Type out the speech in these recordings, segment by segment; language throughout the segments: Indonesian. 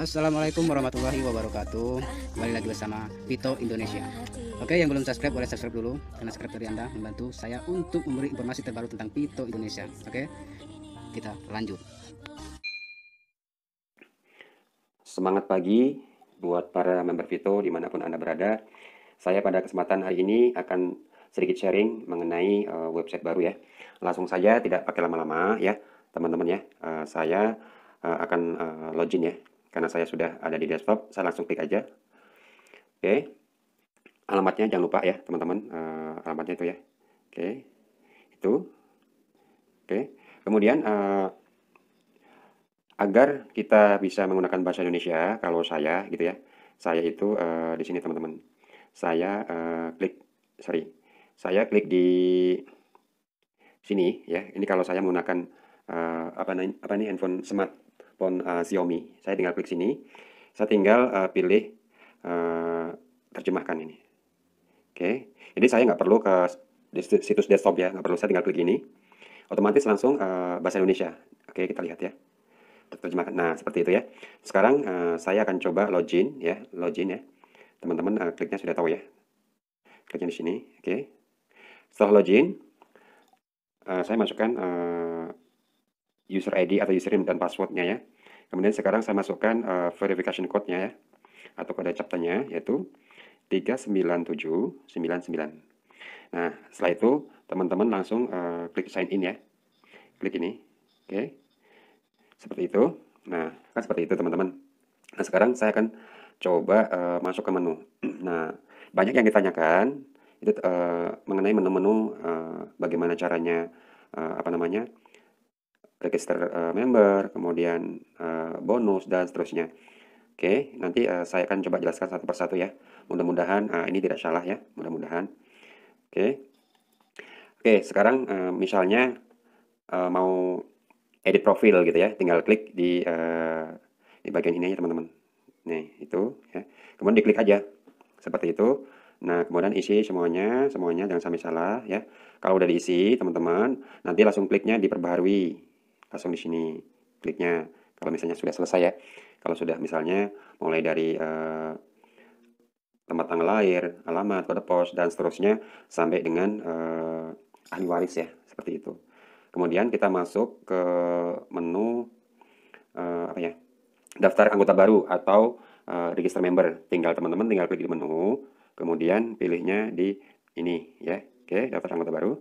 Assalamualaikum warahmatullahi wabarakatuh. Kembali lagi bersama Vito Indonesia. Oke, yang belum subscribe boleh subscribe dulu, karena subscribe dari Anda membantu saya untuk memberi informasi terbaru tentang Vito Indonesia. Oke, kita lanjut. Semangat pagi buat para member Vito dimanapun Anda berada. Saya pada kesempatan hari ini akan sedikit sharing mengenai website baru ya. Langsung saja, tidak pakai lama-lama ya teman-teman ya. Saya akan login ya. Karena saya sudah ada di desktop, saya langsung klik aja. Oke, alamatnya jangan lupa ya teman-teman. Alamatnya itu ya. Oke, itu. Oke, kemudian agar kita bisa menggunakan bahasa Indonesia, kalau saya gitu ya, saya itu di sini teman-teman, saya saya klik di sini ya. Ini kalau saya menggunakan apa nih handphone smartphone Xiaomi, saya tinggal klik sini, saya tinggal pilih terjemahkan ini. Oke, jadi saya nggak perlu ke situs desktop ya, nggak perlu, saya tinggal klik ini, otomatis langsung bahasa Indonesia. Oke, kita lihat ya. Terjemahkan. Nah, seperti itu ya. Sekarang saya akan coba login ya, Teman-teman kliknya sudah tahu ya. Kliknya di sini, oke. Setelah login, saya masukkan user ID atau username dan passwordnya ya. Kemudian sekarang saya masukkan verification code-nya ya, atau kode CAPTCHA-nya, yaitu 39799. Nah, setelah itu teman-teman langsung klik sign in ya. Klik ini, oke. Seperti itu. Nah, kan seperti itu teman-teman. Nah, sekarang saya akan coba masuk ke menu. Nah, banyak yang ditanyakan itu mengenai menu-menu, bagaimana caranya register member, kemudian bonus dan seterusnya. Oke, nanti saya akan coba jelaskan satu persatu ya. Mudah-mudahan ini tidak salah ya, mudah-mudahan. Oke. Oke, sekarang misalnya mau edit profil gitu ya, tinggal klik di bagian ini aja teman-teman. Nih, itu ya. Kemudian diklik aja. Seperti itu. Nah, kemudian isi semuanya jangan sampai salah ya. Kalau udah diisi, teman-teman, nanti langsung kliknya diperbaharui. Langsung di sini kliknya. Kalau misalnya sudah selesai ya. Kalau sudah misalnya mulai dari tempat tanggal lahir, alamat, kode pos dan seterusnya sampai dengan ahli waris ya, seperti itu. Kemudian kita masuk ke menu daftar anggota baru atau register member. Teman-teman tinggal klik di menu, kemudian pilihnya di ini ya. Oke, daftar anggota baru.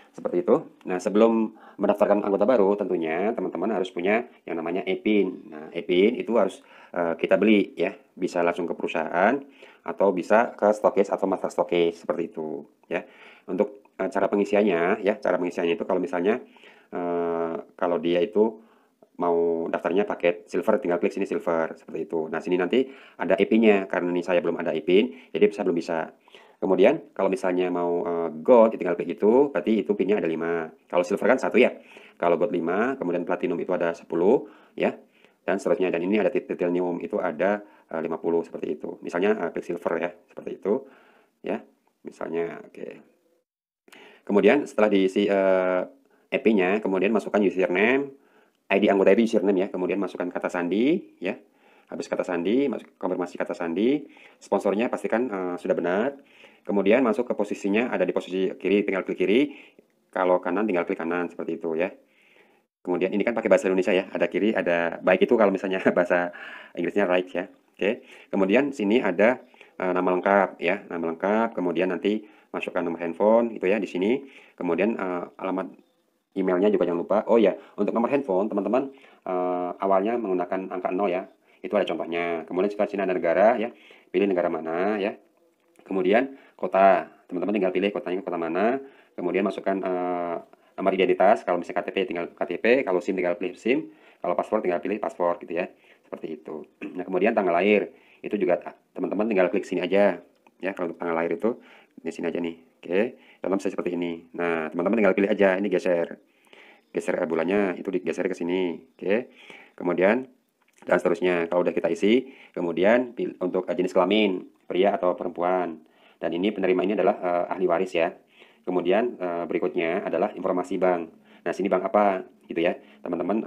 Seperti itu. Nah, sebelum mendaftarkan anggota baru, tentunya teman-teman harus punya yang namanya e-PIN. Nah, e-PIN itu harus kita beli ya. Bisa langsung ke perusahaan atau bisa ke stokis atau master stokis, seperti itu ya. Untuk cara pengisiannya ya, itu kalau misalnya kalau dia itu mau daftarnya paket silver, tinggal klik sini silver, seperti itu. Nah, sini nanti ada IP-nya, karena ini saya belum ada IP, jadi saya belum bisa. Kemudian kalau misalnya mau gold, tinggal klik itu, berarti itu PIN-nya ada 5. Kalau silver kan 1 ya. Kalau gold 5, kemudian platinum itu ada 10 ya. Dan seterusnya, dan ini ada titanium itu ada 50, seperti itu. Misalnya klik silver ya, seperti itu ya. Misalnya oke. Kemudian setelah diisi IP-nya, kemudian masukkan username, ID anggota itu username ya, kemudian masukkan kata sandi ya. Habis kata sandi, konfirmasi kata sandi, sponsornya pastikan sudah benar. Kemudian masuk ke posisinya, ada di posisi kiri, tinggal klik kiri. Kalau kanan, tinggal klik kanan, seperti itu ya. Kemudian ini kan pakai bahasa Indonesia ya, ada kiri, ada baik itu kalau misalnya bahasa Inggrisnya right ya. Oke. Kemudian sini ada nama lengkap ya, nama lengkap. Kemudian nanti masukkan nomor handphone itu ya di sini. Kemudian alamat emailnya juga jangan lupa. Oh ya, untuk nomor handphone teman-teman awalnya menggunakan angka 0 ya. Itu ada contohnya. Kemudian setelah sini ada negara ya. Pilih negara mana ya. Kemudian kota. Teman-teman tinggal pilih kotanya kota mana. Kemudian masukkan nomor identitas. Kalau misalnya KTP tinggal KTP, kalau SIM tinggal pilih SIM, kalau paspor tinggal pilih paspor gitu ya. Seperti itu. Nah, kemudian tanggal lahir. Itu juga teman-teman tinggal klik sini aja. Ya, kalau untuk tanggal lahir itu di sini aja nih. Oke. Contoh misalnya seperti ini. Nah, teman-teman tinggal pilih aja, ini geser bulannya, itu digeser ke sini. Oke. Kemudian dan seterusnya. Kalau udah kita isi, kemudian untuk jenis kelamin, pria atau perempuan. Dan ini penerima ini adalah ahli waris ya. Kemudian berikutnya adalah informasi bank. Nah, sini bank apa gitu ya. Teman-teman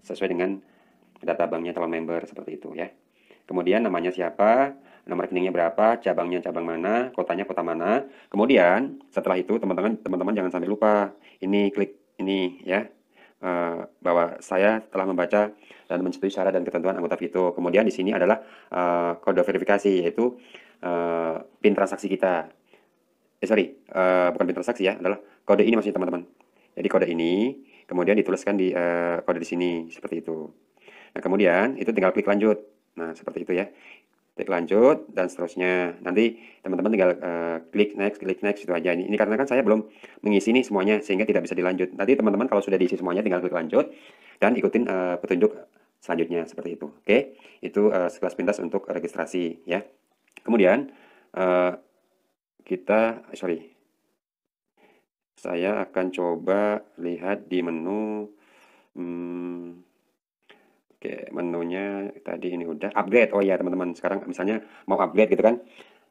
sesuai dengan data banknya calon member seperti itu ya. Kemudian namanya siapa, nomor rekeningnya berapa, cabangnya cabang mana, kotanya kota mana. Kemudian setelah itu teman-teman jangan sampai lupa ini klik ini ya. Bahwa saya telah membaca dan menyetujui syarat dan ketentuan anggota Vito. Kemudian di sini adalah kode verifikasi yaitu PIN transaksi kita. Bukan PIN transaksi ya, adalah kode ini maksudnya teman-teman. Jadi kode ini kemudian dituliskan di kode di sini seperti itu. Nah, kemudian itu tinggal klik lanjut. Nah, seperti itu ya. Klik lanjut dan seterusnya. Nanti teman-teman tinggal klik next itu aja. Ini karena kan saya belum mengisi nih semuanya sehingga tidak bisa dilanjut. Nanti teman-teman kalau sudah diisi semuanya tinggal klik lanjut dan ikutin petunjuk selanjutnya seperti itu. Oke, itu sekelas pintas untuk registrasi ya. Kemudian saya akan coba lihat di menu. Oke, menunya tadi ini udah upgrade. Oh ya teman-teman, sekarang misalnya mau upgrade gitu kan.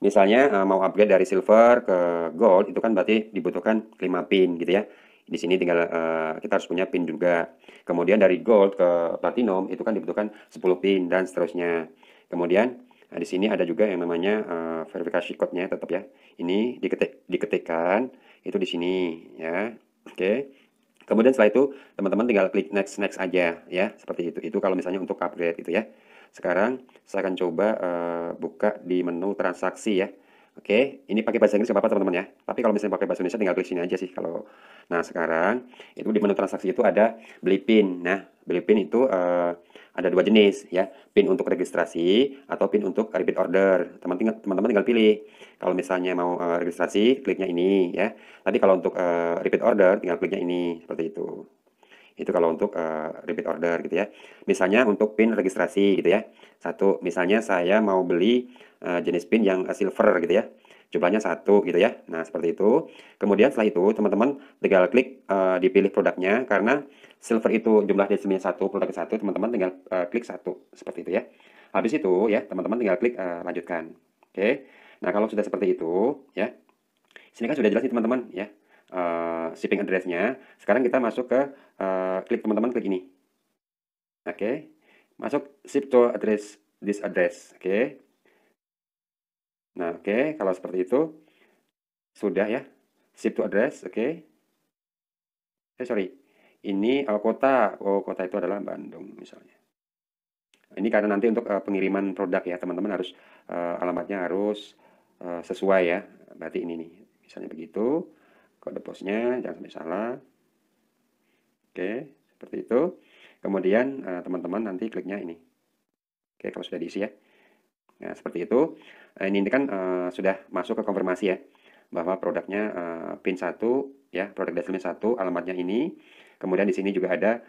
Misalnya mau upgrade dari silver ke gold itu kan berarti dibutuhkan 5 pin gitu ya. Di sini tinggal kita harus punya pin juga. Kemudian dari gold ke platinum itu kan dibutuhkan 10 pin dan seterusnya. Kemudian di sini ada juga yang namanya verifikasi code-nya tetap ya. Ini diketikkan itu di sini ya. Oke. Kemudian setelah itu teman-teman tinggal klik next aja ya, seperti itu. Itu kalau misalnya untuk upgrade itu ya. Sekarang saya akan coba buka di menu transaksi ya. Oke, ini pakai bahasa Inggris nggak apa-apa teman-teman ya. Tapi kalau misalnya pakai bahasa Indonesia tinggal klik sini aja sih kalau. Nah, sekarang itu di menu transaksi itu ada beli PIN. Nah, beli PIN itu ada 2 jenis ya. PIN untuk registrasi atau PIN untuk repeat order. Teman-teman tinggal pilih. Kalau misalnya mau registrasi, kliknya ini ya. Tapi kalau untuk repeat order tinggal kliknya ini seperti itu. Itu kalau untuk repeat order gitu ya. Misalnya untuk PIN registrasi gitu ya. Satu, misalnya saya mau beli jenis PIN yang silver gitu ya. Jumlahnya 1 gitu ya. Nah, seperti itu. Kemudian setelah itu teman-teman tinggal klik dipilih produknya karena silver itu jumlah desilnya 1, produknya 1, teman-teman tinggal klik 1 seperti itu ya. Habis itu ya, teman-teman tinggal klik lanjutkan. Oke. Nah, kalau sudah seperti itu ya. Sini kan sudah jelas nih teman-teman ya. Shipping address-nya. Sekarang kita masuk ke klik teman-teman klik ini. Oke. Masuk ship to address this address. Oke. Nah, oke, kalau seperti itu sudah ya. Ship to address, oke. Ini kota. Oh, kota itu adalah Bandung misalnya. Ini karena nanti untuk pengiriman produk ya, teman-teman harus alamatnya harus sesuai ya. Berarti ini nih. Misalnya begitu. Kode posnya jangan sampai salah. Oke, seperti itu. Kemudian teman-teman nanti kliknya ini. Oke, kalau sudah diisi ya. Nah, seperti itu. Ini kan sudah masuk ke konfirmasi ya. Bahwa produknya PIN 1 ya, produk desilnya 1, alamatnya ini. Kemudian di sini juga ada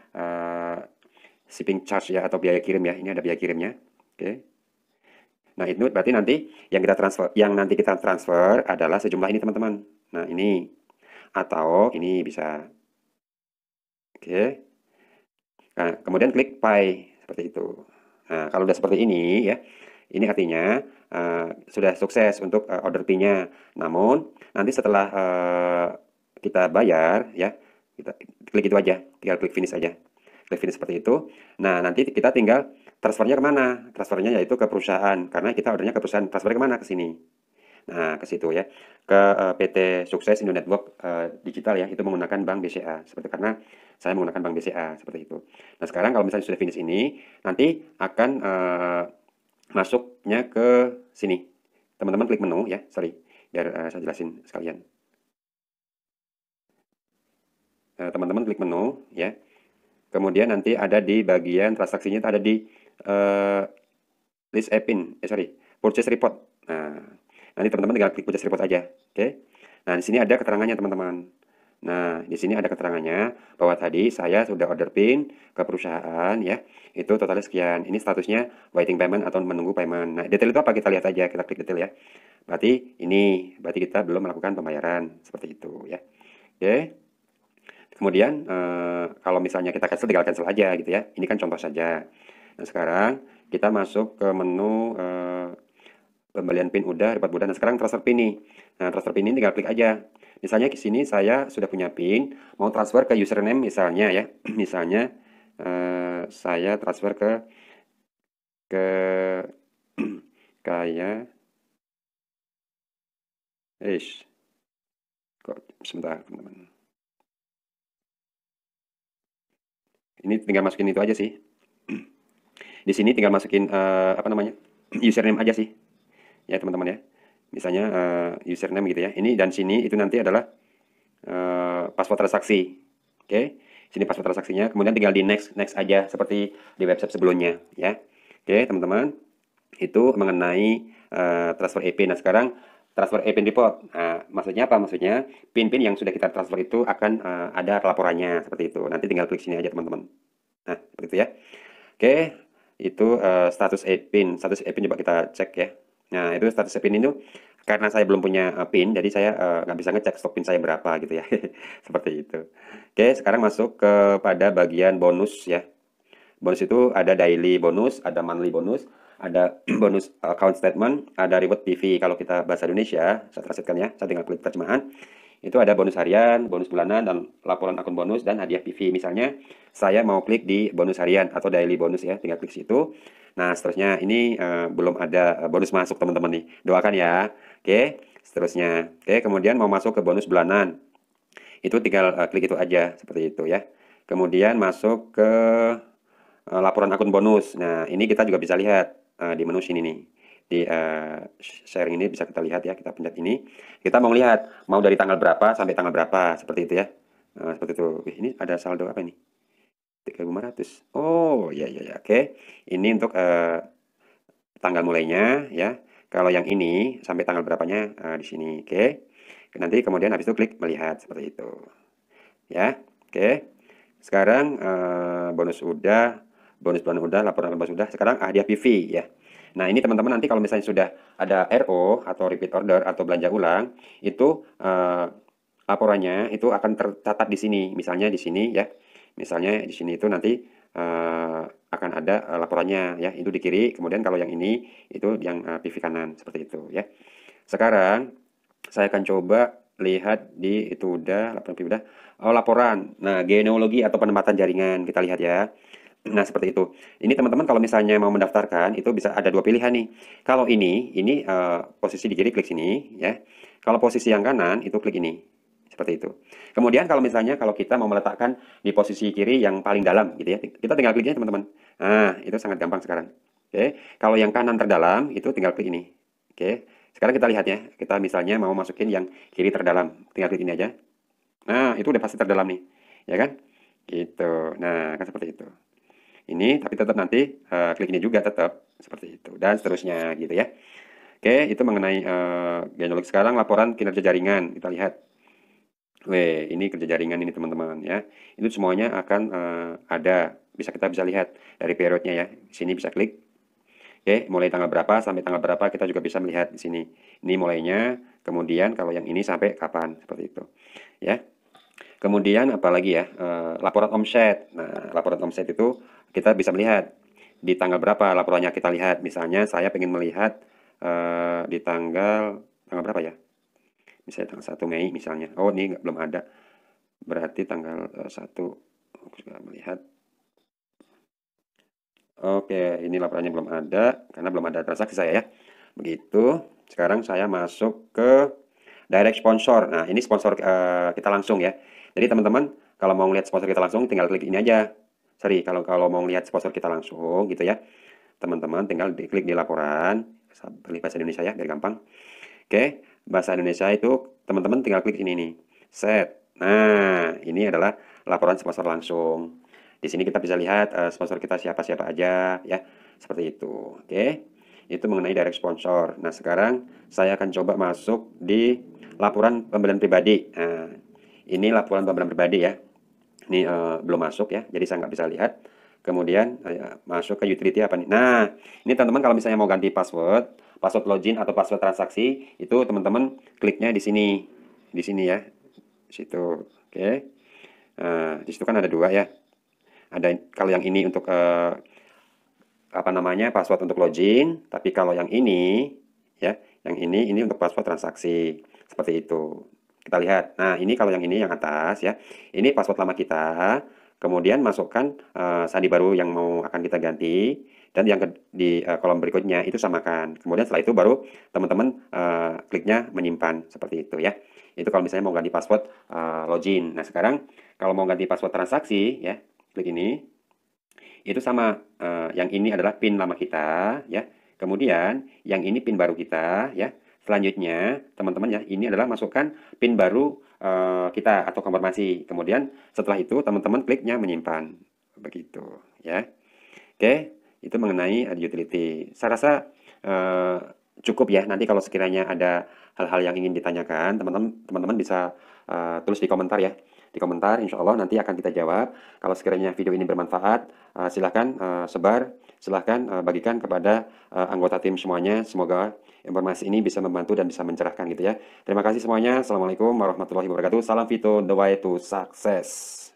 shipping charge ya atau biaya kirim ya. Ini ada biaya kirimnya. Oke. Nah, itu berarti nanti yang nanti kita transfer adalah sejumlah ini teman-teman. Nah, ini atau ini bisa. Oke. Nah, kemudian klik pay seperti itu. Nah, kalau udah seperti ini ya, ini artinya sudah sukses untuk order PIN-nya. Namun nanti setelah kita bayar ya, kita klik itu aja, tinggal klik finish aja. Klik finish seperti itu. Nah, nanti kita tinggal transfernya kemana? Transfernya yaitu ke perusahaan, karena kita ordernya ke perusahaan. Transfernya kemana? Ke sini. Nah, ke situ ya. Ke PT Sukses Indo Network Digital ya, itu menggunakan Bank BCA. Seperti karena saya menggunakan Bank BCA seperti itu. Nah, sekarang kalau misalnya sudah finish ini, nanti akan masuknya ke sini. Teman-teman klik menu ya, biar saya jelasin sekalian. Teman-teman klik menu ya. Kemudian nanti ada di bagian transaksinya, ada di list PIN, purchase report. Nah, nanti teman-teman tinggal klik purchase report aja. Oke. Nah, di sini ada keterangannya teman-teman. Nah, di sini ada keterangannya bahwa tadi saya sudah order PIN ke perusahaan ya. Itu totalnya sekian. Ini statusnya waiting payment atau menunggu payment. Nah, detail itu apa? Kita lihat aja. Kita klik detail ya. Berarti kita belum melakukan pembayaran seperti itu ya. Oke. Kemudian kalau misalnya kita cancel, tinggal cancel aja gitu ya. Ini kan contoh saja. Nah, sekarang kita masuk ke menu pembelian PIN udah, repot udah. Nah, sekarang transfer PIN nih. Nah, transfer PIN ini tinggal klik aja. Misalnya di sini saya sudah punya PIN, mau transfer ke username misalnya ya. Misalnya saya transfer ke kayak kok sebentar teman-teman. Ini tinggal masukin itu aja sih. Di sini tinggal masukin apa namanya, username aja sih, ya teman-teman ya. Misalnya username gitu ya. Ini dan sini itu nanti adalah password transaksi. Oke, sini password transaksinya. Kemudian tinggal di next aja seperti di website sebelumnya ya. Oke teman-teman, itu mengenai transfer EP. Nah sekarang transfer e-pin report. Nah, maksudnya apa? Maksudnya pin-pin yang sudah kita transfer itu akan ada laporannya seperti itu. Nanti tinggal klik sini aja teman-teman. Nah, seperti itu ya. Oke, itu status e-pin. Status e-pin coba kita cek ya. Nah, itu status e-pin itu karena saya belum punya pin, jadi saya nggak bisa ngecek stok pin saya berapa gitu ya. Seperti itu. Oke, sekarang masuk kepada bagian bonus ya. Bonus itu ada daily bonus, ada monthly bonus, ada bonus account statement, ada reward PV. Kalau kita bahasa Indonesia, saya translatekan ya, saya tinggal klik terjemahan. Itu ada bonus harian, bonus bulanan, dan laporan akun bonus, dan hadiah PV. Misalnya, saya mau klik di bonus harian atau daily bonus ya, tinggal klik situ. Nah, seterusnya ini belum ada bonus masuk teman-teman nih. Doakan ya. Oke, seterusnya. Oke, kemudian mau masuk ke bonus bulanan. Itu tinggal klik itu aja, seperti itu ya. Kemudian masuk ke laporan akun bonus. Nah, ini kita juga bisa lihat di menu sini nih. Di sharing ini bisa kita lihat ya, kita pencet ini. Kita mau lihat, mau dari tanggal berapa sampai tanggal berapa, seperti itu ya. Seperti itu. Wih, ini ada saldo apa ini? 3.500. Oh, iya, iya, iya. Oke. Ini untuk tanggal mulainya ya. Kalau yang ini sampai tanggal berapanya di sini. Oke. Nanti kemudian habis itu klik melihat, seperti itu. Ya, oke. Sekarang bonus udah, bonus bulanan udah, laporan bonus udah. Sekarang hadiah PV ya. Nah, ini teman-teman nanti kalau misalnya sudah ada RO atau repeat order atau belanja ulang, itu laporannya itu akan tercatat di sini. Misalnya di sini ya. Misalnya di sini itu nanti akan ada laporannya ya. Itu di kiri, kemudian kalau yang ini itu yang PV kanan seperti itu ya. Sekarang saya akan coba lihat di itu udah, laporan PV udah. Oh, laporan. Nah, genealogi atau penempatan jaringan kita lihat ya. Nah, seperti itu. Ini teman-teman kalau misalnya mau mendaftarkan itu bisa ada dua pilihan nih. Kalau ini posisi di kiri klik sini ya. Kalau posisi yang kanan itu klik ini. Seperti itu. Kemudian kalau misalnya kalau kita mau meletakkan di posisi kiri yang paling dalam gitu ya. Kita tinggal kliknya teman-teman. Nah, itu sangat gampang sekarang. Oke. Kalau yang kanan terdalam itu tinggal klik ini. Oke. Sekarang kita lihat ya. Kita misalnya mau masukin yang kiri terdalam. Tinggal klik ini aja. Nah, itu udah pasti terdalam nih. Ya kan? Gitu. Nah, kan seperti itu. Ini tapi tetap nanti klik ini juga tetap seperti itu dan seterusnya gitu ya. Oke, itu mengenai genealogi. Sekarang laporan kinerja jaringan kita lihat. Weh, ini kerja jaringan ini teman-teman ya. Itu semuanya akan ada, kita bisa lihat dari periodnya ya. Di sini bisa klik. Oke, mulai tanggal berapa sampai tanggal berapa kita juga bisa melihat di sini. Ini mulainya, kemudian kalau yang ini sampai kapan seperti itu. Ya. Kemudian apalagi ya, laporan omset. Nah, laporan omset itu kita bisa melihat di tanggal berapa laporannya kita lihat. Misalnya saya ingin melihat di tanggal berapa ya? Misalnya tanggal 1 Mei misalnya. Oh, ini belum ada. Berarti tanggal 1 aku juga melihat. Oke, ini laporannya belum ada karena belum ada transaksi saya ya. Begitu. Sekarang saya masuk ke direct sponsor. Nah, ini sponsor kita langsung ya. Jadi teman-teman kalau mau lihat sponsor kita langsung tinggal klik ini aja. Sorry, kalau mau lihat sponsor kita langsung gitu ya. Teman-teman tinggal klik di laporan. Pilih bahasa Indonesia ya, biar gampang. Oke, bahasa Indonesia itu teman-teman tinggal klik ini nih. Set. Nah, ini adalah laporan sponsor langsung. Di sini kita bisa lihat sponsor kita siapa-siapa aja ya. Seperti itu. Oke. Itu mengenai direct sponsor. Nah, sekarang saya akan coba masuk di laporan pembelian pribadi. Nah, ini laporan pembelian pribadi ya. Ini belum masuk ya, jadi saya nggak bisa lihat. Kemudian masuk ke utility apa nih? Nah, ini teman-teman kalau misalnya mau ganti password login atau password transaksi, itu teman-teman kliknya di sini ya, situ. Oke. Di situ kan ada dua ya. Ada kalau yang ini untuk apa namanya password untuk login, tapi kalau yang ini ya, yang ini untuk password transaksi seperti itu. Kita lihat. Nah, ini kalau yang ini yang atas ya. Ini password lama kita. kemudian masukkan sandi baru yang mau akan kita ganti, dan yang di kolom berikutnya itu samakan. Kemudian setelah itu baru teman-teman kliknya menyimpan, seperti itu ya. Itu kalau misalnya mau ganti password login. Nah sekarang kalau mau ganti password transaksi ya, klik ini. Itu sama, yang ini adalah PIN lama kita ya. Kemudian yang ini PIN baru kita ya. Selanjutnya teman-teman ya, ini adalah masukkan PIN baru kita atau konfirmasi. Kemudian setelah itu teman-teman kliknya menyimpan. Begitu ya. Oke, itu mengenai utility. Saya rasa cukup ya. Nanti kalau sekiranya ada hal-hal yang ingin ditanyakan, teman-teman bisa tulis di komentar ya. Di komentar, insya Allah nanti akan kita jawab. Kalau sekiranya video ini bermanfaat, silahkan sebar, silahkan bagikan kepada anggota tim semuanya. Semoga informasi ini bisa membantu dan bisa mencerahkan gitu ya. Terima kasih semuanya. Assalamualaikum warahmatullahi wabarakatuh. Salam Vito, the way to success.